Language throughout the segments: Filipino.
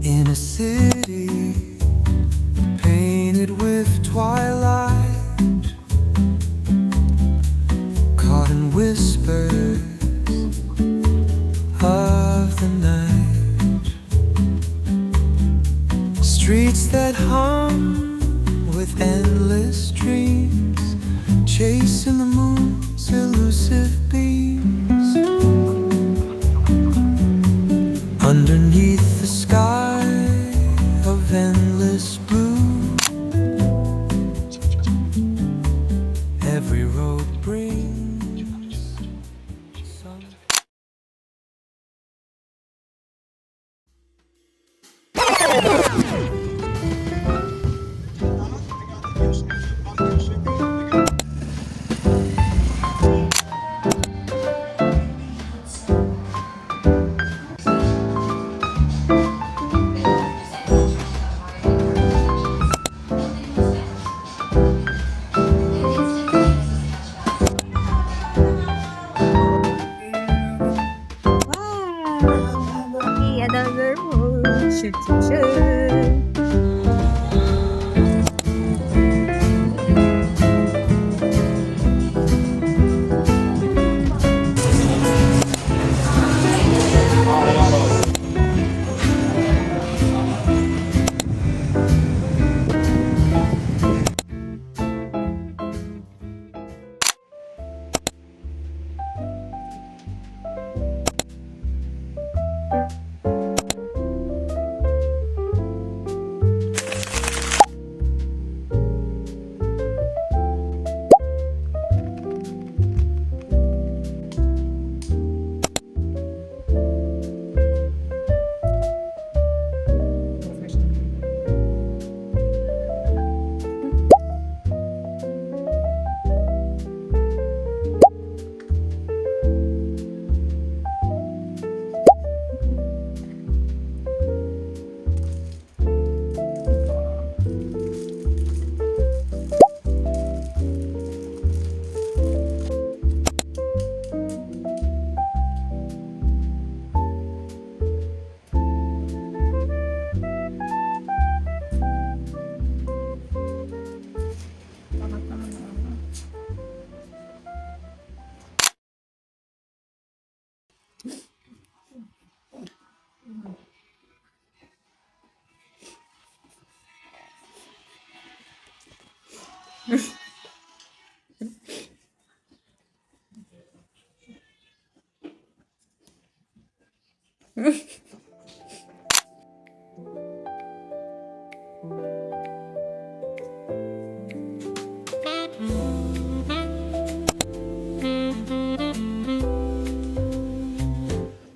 In a city painted with twilight, caught in whispers of the night, streets that hum with endless dreams, chasing the moon's elusive beams. Underneath the sky of endless blue, every road brings some. Wow! Another one. Shoot, shoot, shoot.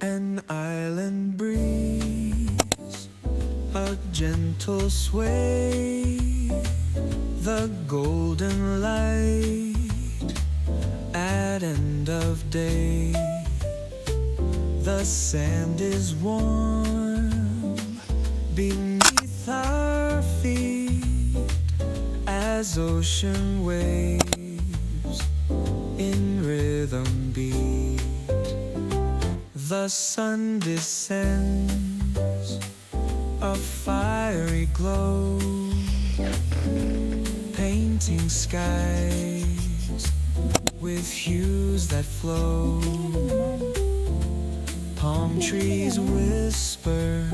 An island breeze, a gentle sway, the golden light at end of day. The sand is warm beneath our feet as ocean waves in rhythm beat. The sun descends, a fiery glow, painting skies with hues that flow. Palm trees whisper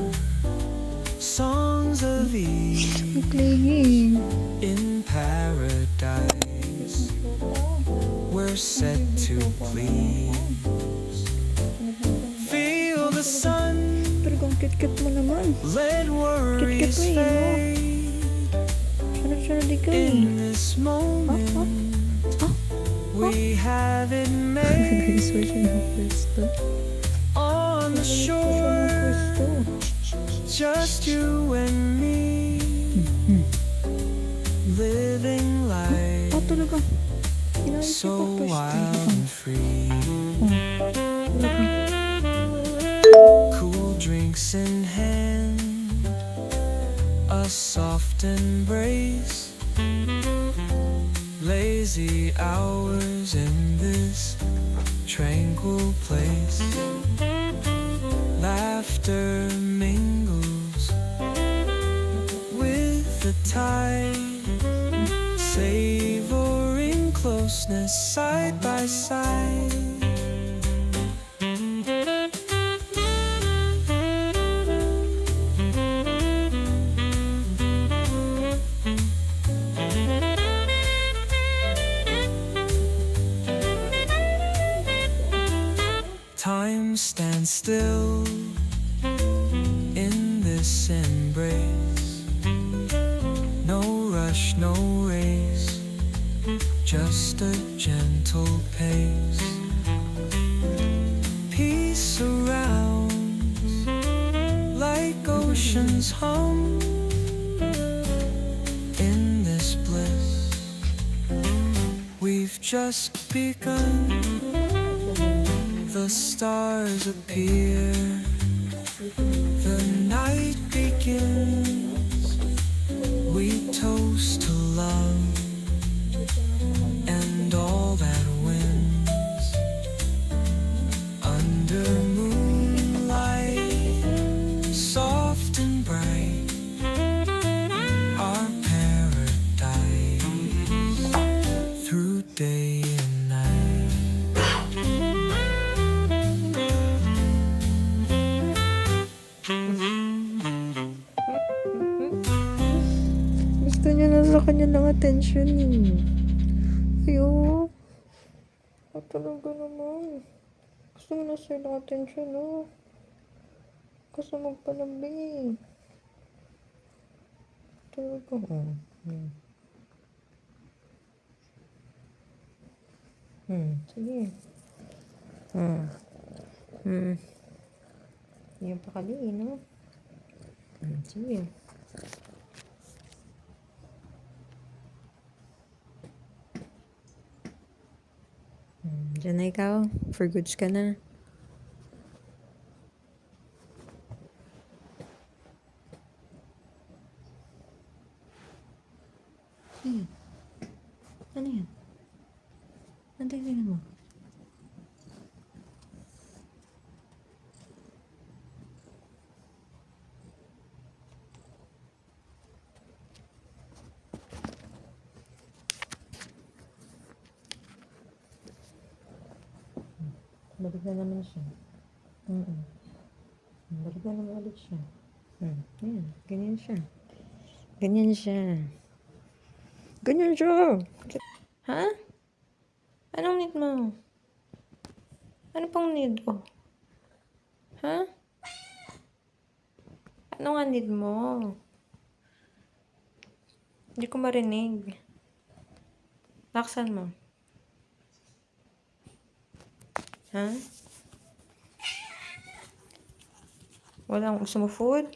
songs of Eve Clinging. in paradise. We're set to please. Feel the sun Kit-kit mo naman. Let worries Kit-kit mo eh, fade Sunod-sunod ikaw eh. in this moment. We have it made Switch na pwesto. on the shore, just you and me, living life Talaga. Inayos so ko pwesto. wild and free. Talaga. Cool drinks in hand, a soft embrace, lazy hours in this tranquil place. Laughter mingles with the tide, savoring closeness side by side. Time stands still in this embrace. No rush, no race, just a gentle pace. Peace surrounds like oceans hum in this bliss. We've just begun. The stars appear, the night begins. We toast to love and all that wins. Under moonlight, soft and bright, our paradise through day and night. Gusto niya na sa kanya ng attention eh. Ayo. Talaga naman. Gusto mo na sa'yo ng attention, no? Gusto magpalambing. Talaga, sige. Yan pa kali, no? Sige. Diyan na ikaw. For goods ka na. Ano yan? Ano tingnan mo? Balik na naman siya. Balik na naman ulit siya. Yan. Ganyan siya. Ganyan siya. Ganyan siya! Ha? Anong need mo? Ano pang need mo? Ha? Ano nga need mo? Hindi ko marinig. Laksan mo. Ha? Walang gusto mo food?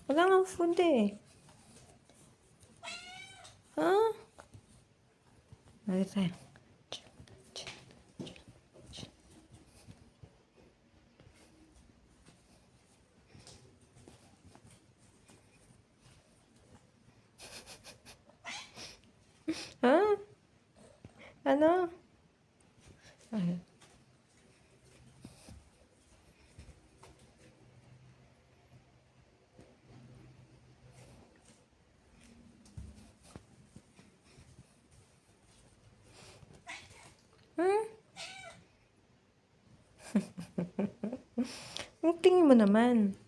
Wala nga food eh. Ha? Balik tayo. Ha? Ano? Ay. Ang tingin mo naman.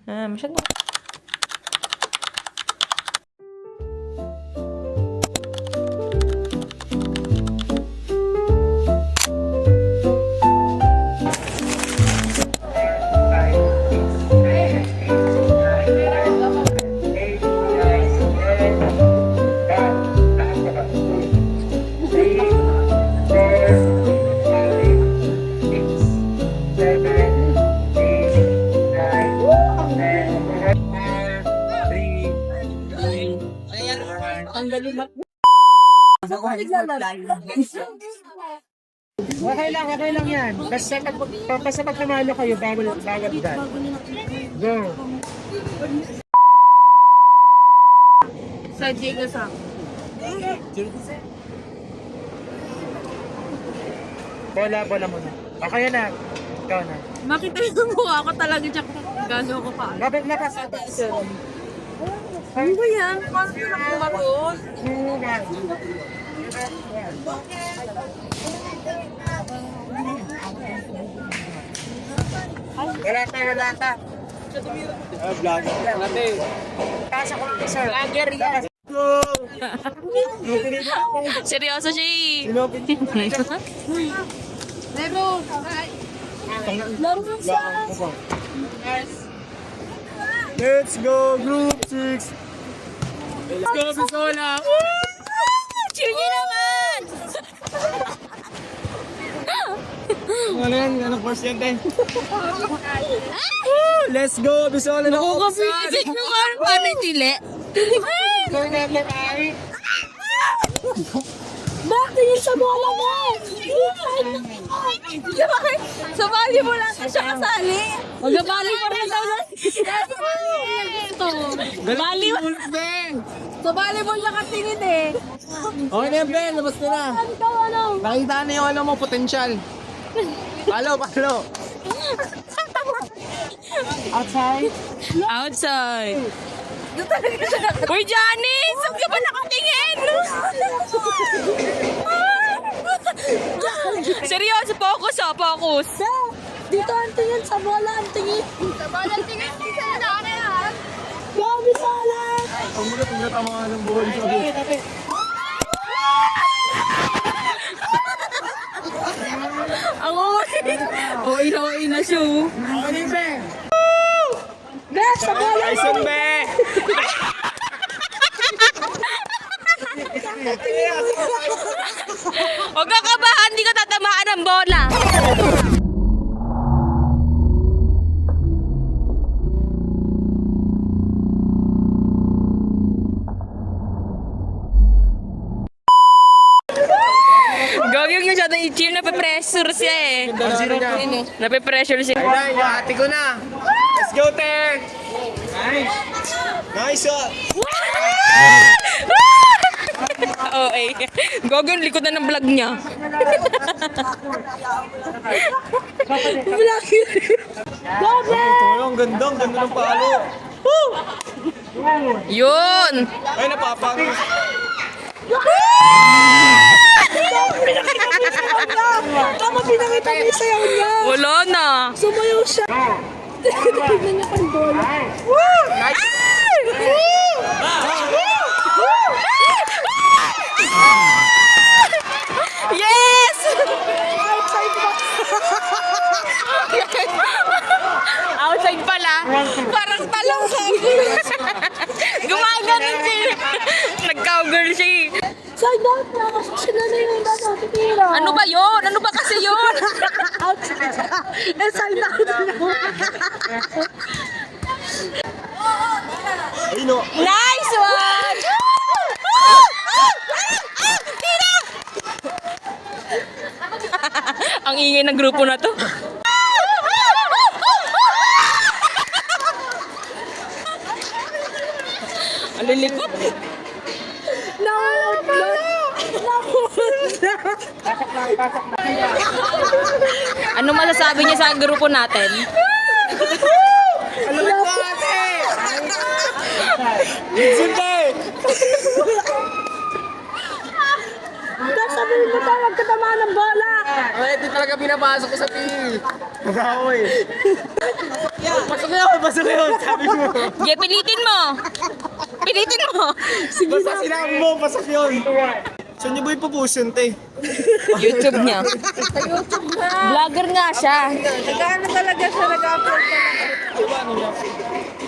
Masyado. Okay lang yan. Basta pag tumalo kayo, bago agad. Go. Sa Diego sa. Bola mo na. Okay na. Ikaw na. Makita yung mukha ko talaga dyan kung gano'n ko pa. Lapit na kasi. Ano ba yan? Paano ko na kumaroon? Wala ta. Vlogger. Pasa ko lang, sir. Vlogger yan. Go! Seryoso siya eh. Let's go, Group 6! Let's go, Bisola! Cheer niyo naman! Ano yan? Anong course yan, Ten? Let's go, Bisola! Nakukabisik nyo ka. Paano yung tili? Bakit yung sa bola mo? Sumali mo lang siya kasali. Magabali pa rin daw. Bali mo. Sumali mo siya katingin eh. Okay na yan, Ben. Labas na na. Nakita na yung mo, potential. Palo. Outside. Outside. Uy, Janice! Saan ka ba nakatingin? Seryoso, focus focus. Dito ang tingin, sa bola ang tingin. Sa bola ang tingin, sa na yan. Gabi sala! Ang mga tinatamaan ng buhay sa akin. Ang uwi na siya. Ano yung Ben? Bes, sa bola! Ayun, Ben! Huwag ka kabahan, di ka tatamaan ng bola. Gawin yung masyadong i-cheer, nape-pressure siya eh. Nape-pressure siya. Ay, ate ko na. Let's go, Ter! Nice shot! Oo eh. Gogo, likod na ng vlog niya. Ang ganda ng palo. Yun! Ay, napapang. Tama, pinakita mo yung sayaw niya. Wala na. Sumayaw siya. Tignan niya pang bola. Yes! Outside pala. Parang talong sa gumaganon siya. Nag-cowgirl siya. Side out na kasi sila na yung titira. Ano ba yun? Ano ba kasi yun? Outside. Side out na. Ay, no. Nice one! Tira! Ang ingay ng grupo na to. Ang lilikot. Ano masasabi niya sa grupo natin? Alam ko, ate! Sinte! Tapos sabihin mo tayo, huwag ka tamaan ng bola. Ay, di talaga pinapasok ko sa TV. Mag-ako eh. Pasok yun, sabi mo. Sige, pilitin mo. Pilitin mo. Basta sinabi mo, pasok yun. Saan niyo ba yung pupusin, te? YouTube niya. Vlogger nga siya. Nagkano talaga siya nag-upload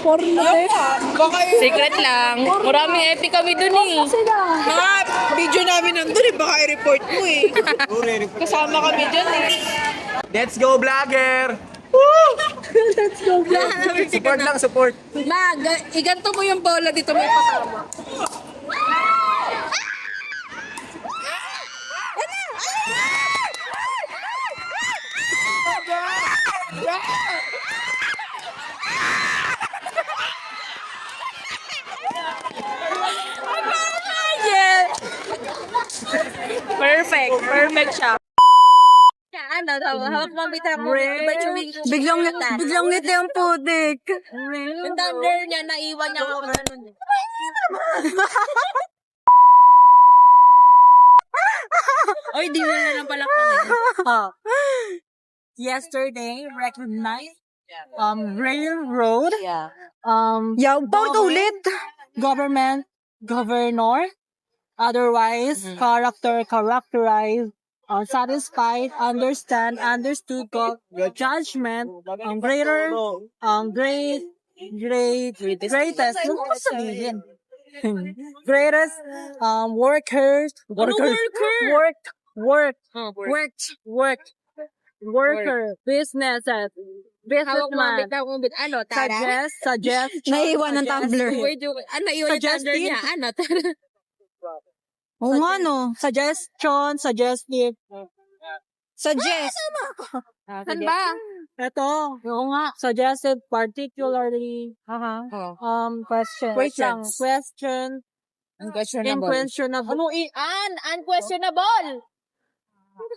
Porno eh. Secret lang. Maraming epic kami dun eh. Sila. Mga video namin nandun eh, baka i-report mo eh. Kasama kami dyan eh. Let's go, vlogger! Let's go, vlog. Support lang, support. Ma, iganto mo yung bola dito may patama. Yeah. Perfect. Perfect siya. Ano, hawak mo bitra mo. Biglang ngiti ang putik. Yung thunder niya, naiwan niya ako ganun. Oy, di mo na ng palakpakin. Yesterday, recognized railroad, Yeah. ulit. Government, governor, otherwise, characterized, satisfied, understand, understood, judgment, greatest, ano ko sabihin? Greatest, workers, worker, businesses, Hawak mo businessman, bitra mo. Ano, tara? suggest, Naiwan ng tumbler. Ano, iwan yung thunder niya? Ano, tara? Oo nga, no? suggestion, suggestive. Suggest. Saan ba? Ito, yung nga, suggested particularly, Question. question, inquestionable. Ano Unquestionable.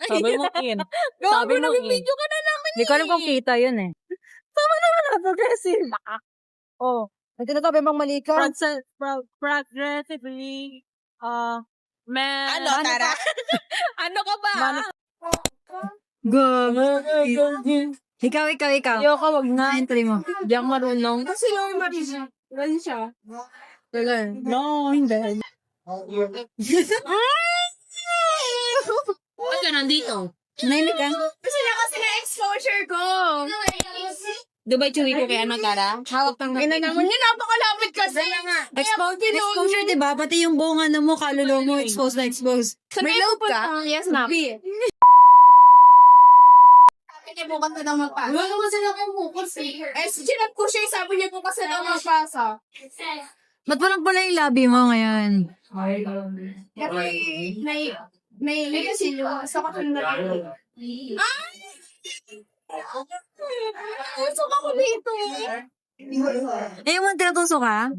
Sabi mo in. Sabi mo in. Video ka na namin. Hindi ko alam kung kita yun eh. Progressive. Oh, Nagtatabi bang mali ka? progressively, Ano, tara? Ano ka ba? Ikaw. Ayoko, wag na. Entry mo. Di ako marunong. Kasi yung Marisa. Ganun siya. No, hindi. Ba't ka nandito? Nainig ka? Kasi na-exposure ko. Diba chewy ko kay ano, Tara? Hawak ng ina naman yun, napakalapit kasi. Exposure, diba? Pati yung buong ano mo, kaluluwa mo, expose. May loob ka? Yes, ma'am. Sabi niya bukas na daw magpasa. Wala naman sila kong bukas eh. Sinap ko siya, sabi niya bukas na daw magpasa. Ba't parang pala yung labi mo ngayon? May kasi sa kasunod na usok ako dito. Eh, yung mga tinatuso ka?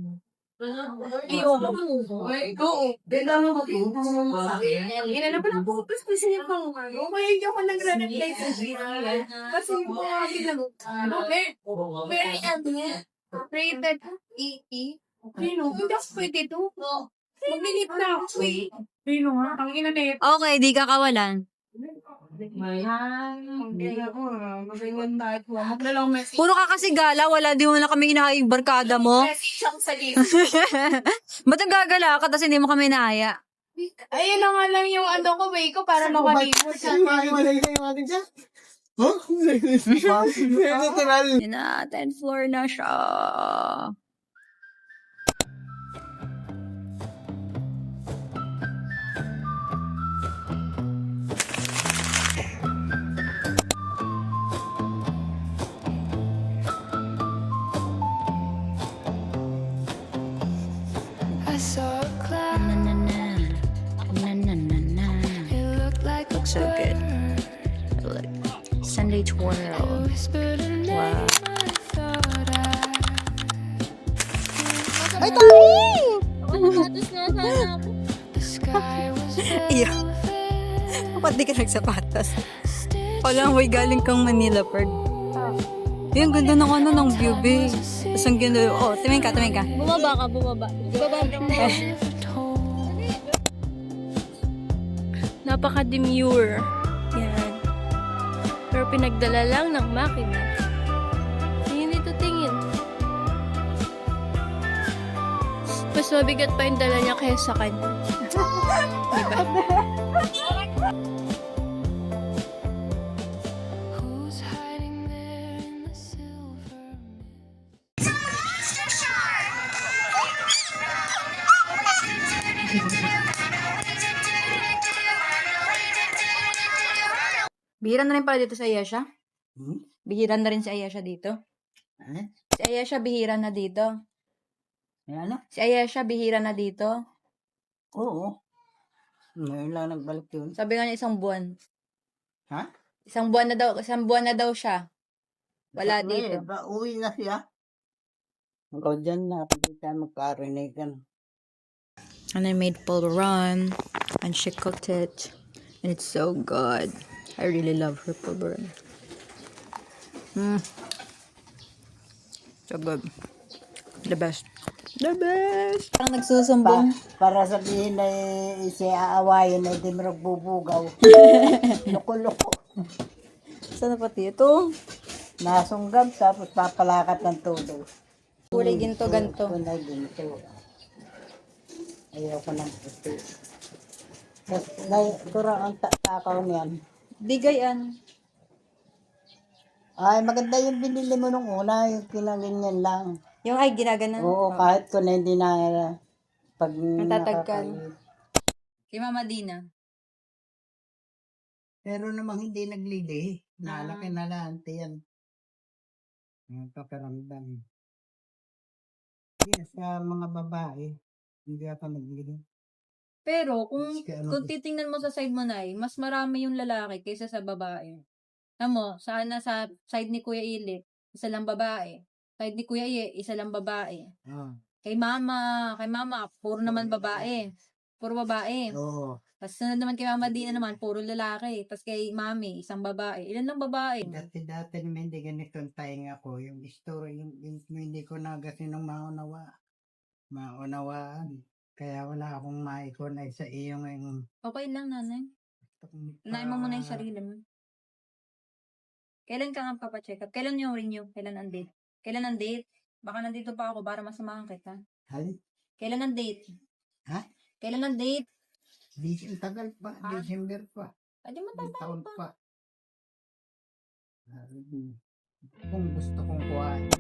Ina na pala bukas ko siya pang ano. Kaya hindi ako nagre-reply sa siya. Kasi yung mga ginagawa. Very rated EE. Hindi ako pwede to. Mag-delete na ako eh. Ang ina na ito. Okay, di ka kawalan. Puro ka kasi gala, di mo na kami inahayag barkada mo. Message ako sa list. Ba't ang gagala ka, tapos hindi mo kami inahaya? Ayun na nga lang yung ano ko, way ko para makalimot sa Yun na, 10th floor na siya. I saw a cloud. It looked like Looks so good. Look. Sunday twirl. whispered a name. Wow. I thought Ay, tayo! the sky was Iya. velvet. Ba't di ka nagsapatos? Wala, way galing kang Manila, Perd. Yung ganda ng ano, ng view, be. Tapos ang ganda, oh, tumingin ka. Bumaba ka, bumaba. Napaka-demure. Yan. Pero pinagdala lang ng makina. Hindi ito tingin. Mas mabigat pa yung dala niya kaysa sa kanya. Diba? Who's hiding there in the silver? Bihira na rin pala dito sa Ayesha? Bihira na rin si Ayesha dito? Si Ayesha bihira na dito? Ano? Si Ayesha bihira na dito? Oo. Ngayon lang nagbalik yun. Sabi nga niya 1 buwan. Ha? 1 buwan na daw siya. Wala Sabi, dito. uwi na siya. Ikaw dyan na, pagka tayo magkarinigan. And I made pulveron, and she cooked it, and it's so good. I really love her pulveron. So good. The best. The best! Parang nagsusumbong. Para sabihin na siya aawayin na hindi mo nagbubugaw. Loko-loko. Saan na pati ito? Nasunggab, tapos papalakat ng tulo. Kulay ginto, ganto. Kulay ginto. Ayoko ng puti. Tapos, tura ang takaw niyan. Bigayan. Ay, maganda yung binili mo nung una, yung kinaganyan lang. Yung ay ginaganan. Oo, kahit ko na hindi na pag Natatagkan. nakakalit. Kay Mama Dina. Pero namang hindi naglili. Nalaki na lang yan. Ang pakiramdam. Yes, sa mga babae, hindi ako naglili. Pero kung Maski ano kung titingnan mo sa side mo na mas marami yung lalaki kaysa sa babae. Alam mo, sana sa side ni Kuya Ili, isa lang babae. Side ni Kuya Iye, isa lang babae. Ah, Kay mama, puro naman babae. Puro babae. oo. Tapos sunod naman kay Mama Dina naman, puro lalaki. Tapos kay Mami, isang babae. Ilan lang babae? Dati naman hindi ganito ang tainga ko. Yung story, yung hindi ko na kasi nung maunawaan. Kaya wala akong maikonay sa iyo ngayon. Okay lang, nanay. Unahin mo muna yung sarili mo. Kailan ka nga papacheck up? Kailan yung renew? Kailan ang date? Kailan ang date? Baka nandito pa ako para masamahan kita. Hal? Kailan ang date? Ha? Kailan ang date? Tagal pa. December pa. Adi May matataon taon pa. pa. Kung gusto kong kuhain.